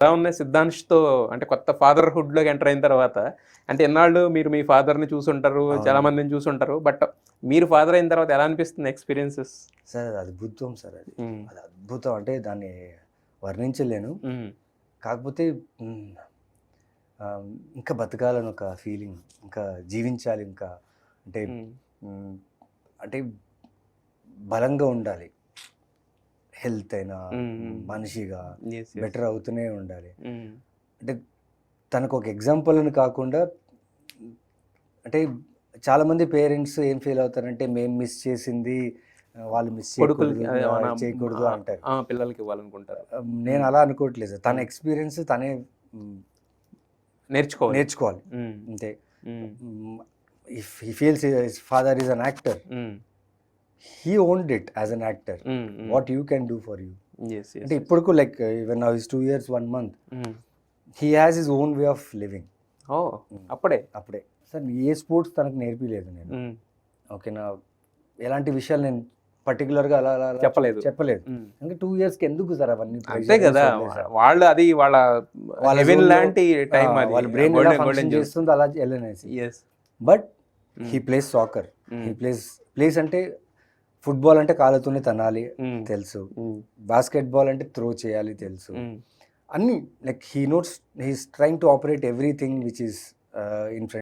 ఎలా ఉన్నాయి సిద్ధాంష్‌తో అంటే కొత్త ఫాదర్‌హుడ్‌లోకి ఎంటర్ అయిన తర్వాత అంటే ఎన్నాళ్ళు మీరు మీ ఫాదర్‌ని చూసుంటారు, చాలా అవును. మందిని చూసుంటారు. బట్ మీరు ఫాదర్ అయిన తర్వాత ఎలా అనిపిస్తుంది ఎక్స్‌పీరియన్సెస్? సార్ అది అద్భుతం సార్ అది. హ్మ్. అది అద్భుతం అంటే దాన్ని వర్ణించలేను. హ్మ్. కాకపోతే హ్మ్. ఇంకా బతకాలని ఒక ఫీలింగ్. ఇంకా జీవించాలి ఇంకా. అంటే హ్మ్. హ్మ్. అంటే బలంగా ఉండాలి. హెల్త్ అయినా, హ్మ్. హ్మ్. మనిషిగా యెస్. యెస్. బెటర్ అవుతూనే ఉండాలి. హ్మ్. అంటే తనకొక ఎగ్జాంపుల్ అని కాకుండా అంటే చాలామంది పేరెంట్స్ ఏం ఫీల్ అవుతారంటే మేము మిస్ చేసింది వాళ్ళు మిస్ కొడుకులకి చేయకూడదు, అదే మన చేయకూడదు అంటారు. ఆ! పిల్లలకి ఇవ్వాలనుకుంటారు. నేను హ్మ్. అలా అనుకోవట్లేదు సార్. తన హ్మ్. ఎక్స్‌పీరియన్స్ తనే హ్మ్, నేర్చుకోవాలి. నేర్చుకోవాలి. హ్మ్. అంతే. Hmm. If he feels his father is an actor, hmm. He owned it as an actor. Hmm. Hmm. What you can do for you. Yes. అంటే యెస్. యెస్. ఇప్పటికు like even now his 2 years 1 month hmm. He has his own way of living. Oh! అప్పుడే. అప్పుడే. Sir ఏ sports తనకు నేర్పియలేదు నేను. హ్మ్. ఓకేనా. ఎలాంటి విషయాలు నేను పర్టిక్యులర్‌గా అలా అలా అలా చెప్పలేదు. చెప్పలేదు. హ్మ్. అంటే 2 ఇయర్స్‌కి ఎందుకు సార్ అవన్నీ అంతే ప్రెషర్ అనేసి గదా! వదిలేసా. వాళ్ళు అది వాళ్ళ వాళ్ళ హెవెన్ జోన్‌లో లాంటి టైమ్ అది. వాళ్ళ బ్రెయిన్ ఎలా గోల్డెన్ ఫంక్షన్ గోల్డెన్ జోన్స్. చేస్తుందో అలా ఎళ్ళనేసి. యెస్. బట్ హ్మ్. హి ప్లేస్ సాకర్. హ్మ్. హి ప్లేస్ అంటే ఫుట్‌బాల్ అంటే కాళ్ళతోనే తన్నాలి హ్మ్. తెలుసు. హ్మ్. బాస్కెట్‌బాల్ అంటే త్రో చేయాలి తెలుసు. హ్మ్. అన్నీ like he nose he is trying to operate everything which is in front